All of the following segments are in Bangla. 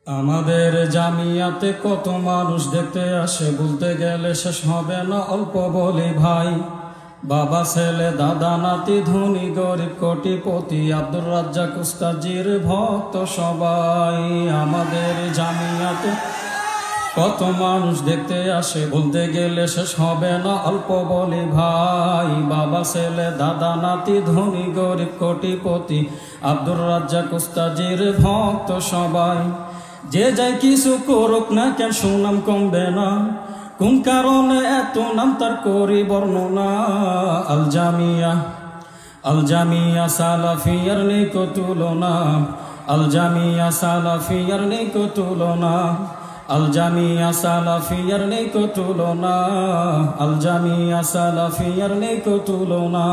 আমাদের জামিয়াতে কত মানুষ দেখতে আসে, বলতে গেলে শেষ হবে না। অল্প বলি ভাই, বাবা ছেলে দাদা নাতি ধনী গরিব কোটিপতি, আব্দুর রাজ্জাক উস্তাজির ভক্ত সবাই। আমাদের জামিয়াতে কত মানুষ দেখতে আসে, বলতে গেলে শেষ হবে না। অল্প বলি ভাই, বাবা ছেলে দাদা নাতি ধনী গরিব কোটিপতি, আব্দুর রাজ্জাক উস্তাজির ভক্ত সবাই। যে যাই কিছু করুক না কেন সুনাম কমবে না, কোন কারণে এত নাম তার করি বর্ণনা। আল জামিয়া, আল জামিয়া সালাফিয়ার নেই কো তুলনা, আল জামিয়া সালাফিয়ার নেই কো তুলনা, আল জামিয়া সালাফিয়ার নেই কো তুলনা, আল জামিয়া সালাফিয়ার নেই কো তুলনা।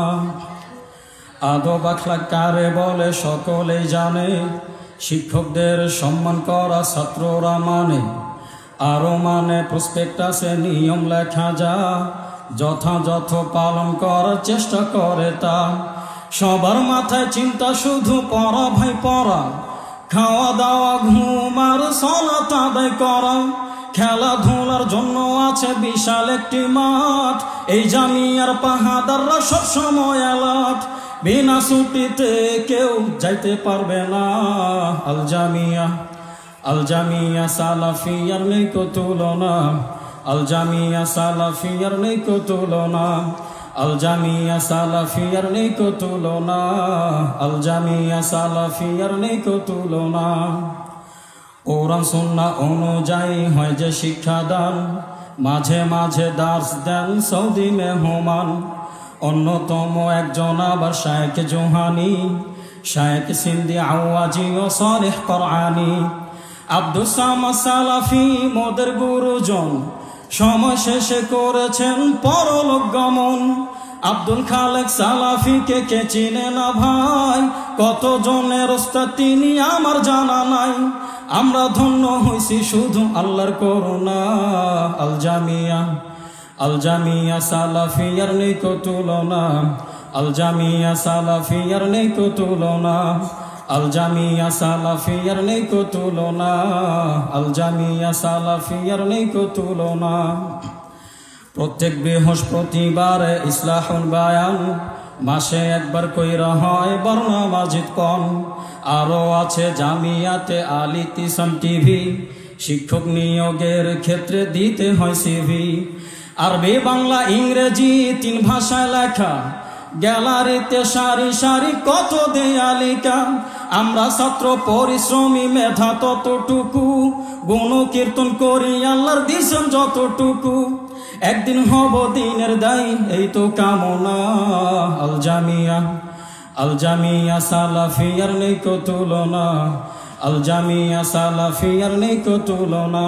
আদব আখলাক কারে বলে সকলেই জানে, শিক্ষকদের সম্মান করা ছাত্ররা মানে, আরো মানে প্রসপেক্টাসে নিয়ম লেখা যা, যথাযথ পালন করার চেষ্টা করে তা। সবার মাথায় চিন্তা শুধু পড়া ভাই পড়া, খাওয়া দাওয়া ঘুম আর সালাত আদায় করা। খেলাধুলার জন্য আছে বিশাল একটি মাঠ, এই জামিয়ার পাহাদাররা সবসময় অ্যালার্ট, বিনা ছুটিতে কেউ যাইতে পারবে না। আল জামিয়া, আল জামিয়া সালাফিয়ার নেই কো তুলনা, আল জামিয়া সালাফিয়ার নেই কো তুলনা, আল জামিয়া সালাফিয়ার নেই কো তুলনা, আল জামিয়া সালাফিয়ার নেই কো তুলনা। কোরআন সুন্নাহ অনুযায়ী হয় যে শিক্ষাদান, মাঝে মাঝে দার্স দেন সৌদি মেহমান। অন্যতম একজন আবার শায়েখ জোহানি, শায়েখ সিন্দি আওয়াজি ও সালেহ কোরআনি। আব্দুস সামাদ সালাফি মোদের গুরুজন, সময় শেষে করেছেন পরলোক গমন। আব্দুল খালেক সালাফিকে কে চিনে না ভাই, কত জনের ওস্তাদ তিনি আমার জানা নাই। আমরা ধন্য হইছি শুধু আল্লাহর করুণা। আল জামিয়া, আল জামিয়া সালাফিয়ার নেই কো তুলনা, আল জামিয়া সালাফিয়ার নেই কো তুলনা, আল জামিয়া সালাফিয়ার নেই কো তুলনা, আল জামিয়া সালাফিয়ার নেই কো তুলনা। প্রত্যেক বৃহস্পতিবারে ইসলাহুল বায়ান, মাসে একবার কইরা হয় বর্ণা মাজিদ কন। আরো আছে জামিয়াতে আল ইতিসাম টিভি, শিক্ষক নিয়োগের ক্ষেত্রে দিতে হয় সিভি। আরবি বাংলা ইংরেজি 3 ভাষায় লেখা, গ্যালারিতে সারি সারি কত দেয়ালিকা। আমরা ছাত্র পরিশ্রমী, মেধা ততটুকু, গুণ কীর্তন করি আল্লাহর দিছেন যতটুকু। একদিন হব দিনের দায়ী, এই তো কামনা। আল জামিয়া, আল জামিয়া সালাফিয়ার নেই কো তুলনা, আল জামিয়া সালাফিয়ার নেই কো তুলনা,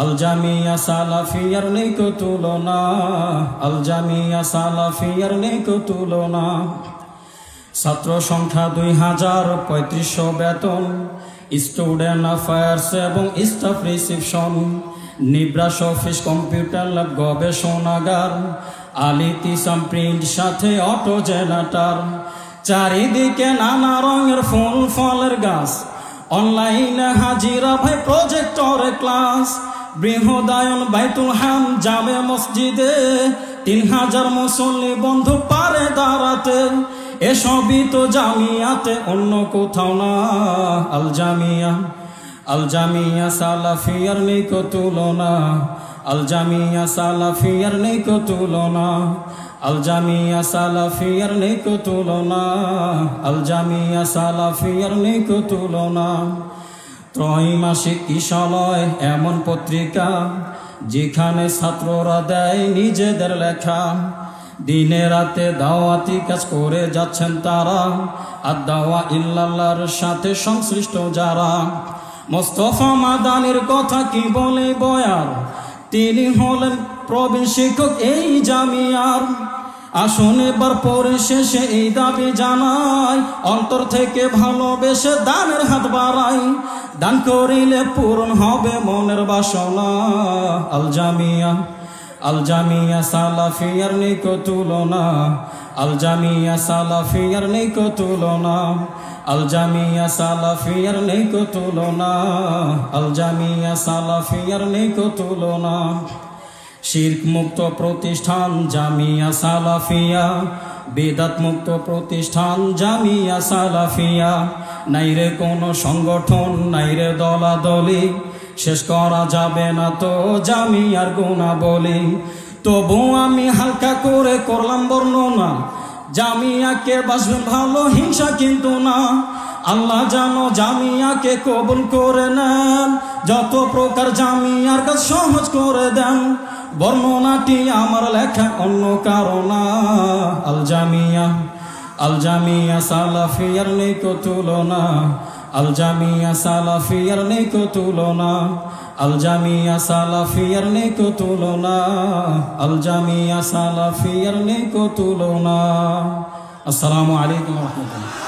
আল জামিয়া সালাফিয়ার নেই কো তুলনা, আল জামিয়া সালাফিয়ার নেই কো তুলনা। ছাত্র সংখ্যা 2035 বেতন, স্টুডেন্ট অ্যাফেয়ার্স এবং staff reception, Nibras office computer lab গবেষণাগার, আল ইতিসাম প্রিন্ট সাথে অটো জেনারেটর। চারিদিকে নানা রঙের ফুল ফলের গাছ, অনলাইনে হাজিরা ভাই প্রজেক্টরে ক্লাস। বৃহদায়ন বাইতুল হাম জামে মসজিদে, 3000 মুসল্লি বন্ধু পারে দাঁড়াতে। এসবই তো জামিয়াতে, অন্য কোথাও না। আল জামিয়া, আল জামিয়া সালাফিয়ার নেই কো তুলনা, আল জামিয়া সালাফিয়ার নেই কো তুলনা, আল জামিয়া সালাফিয়ার নেই কো তুলনা, আল জামিয়া সালাফিয়ার নেই কো তুলনা। ত্রৈমাসিক কিশলয় এমন পত্রিকা, যেখানে ছাত্ররা দেয় নিজেদের লেখা। দিনে রাতে দাওয়াতি কাজ করে যাচ্ছেন তারা, আর দাওয়া ইল্লাল্লাহর সাথে সংশ্লিষ্ট যারা। মোস্তফা মাদানির কথা কি বলে বয়ার, তিনি হলেন প্রবীণ শিক্ষক এই জামিয়ার। আসুন এবার পরিশেষে এই দাবি জানাই, অন্তর থেকে ভালোবেসে দানের হাত বাড়াই। দান করিলে পূরণ হবে মনের বাসনা। আল জামিয়া, আল জামিয়া সালাফিয়ার নেই কো তুলনা, আল জামিয়া সালাফিয়ার নেই কো তুলনা, আল জামিয়া সালাফিয়ার নেই কো তুলনা, আল জামিয়া সালাফিয়ার নেই কো তুলনা। শিরক মুক্ত প্রতিষ্ঠান জামিয়া সালাফিয়া, বেদাত মুক্ত প্রতিষ্ঠান জামিয়া সালাফিয়া। নাইরে কোনো সংগঠন, নাইরে দলাদলি, শেষ করা যাবে না তো জামিয়ার গুণাবলী। তবু আমি হালকা করে করলাম বর্ণনা, জামিয়াকে বাসবেন ভালো, হিংসা কিন্তু না। আল্লাহ জানো জামিয়াকে কবুল করে নেন, যত প্রকার জামিয়ার কাজ সহজ করে দেন। বর্ণনাটি আমার লেখা, অন্য কারণা। আল জামিয়া, আল জামিয়া সালাফিয়ার নেই কো তুলনা, আল জামিয়া সালাফিয়ার নেই কো তুলনা, আল জামিয়া সালাফিয়ার নেই কো তুলনা, আল জামিয়া সালাফিয়ার নেই কো তুলনা। আসসালামু আলাইকুম ওয়া রাহমাতুল্লাহ।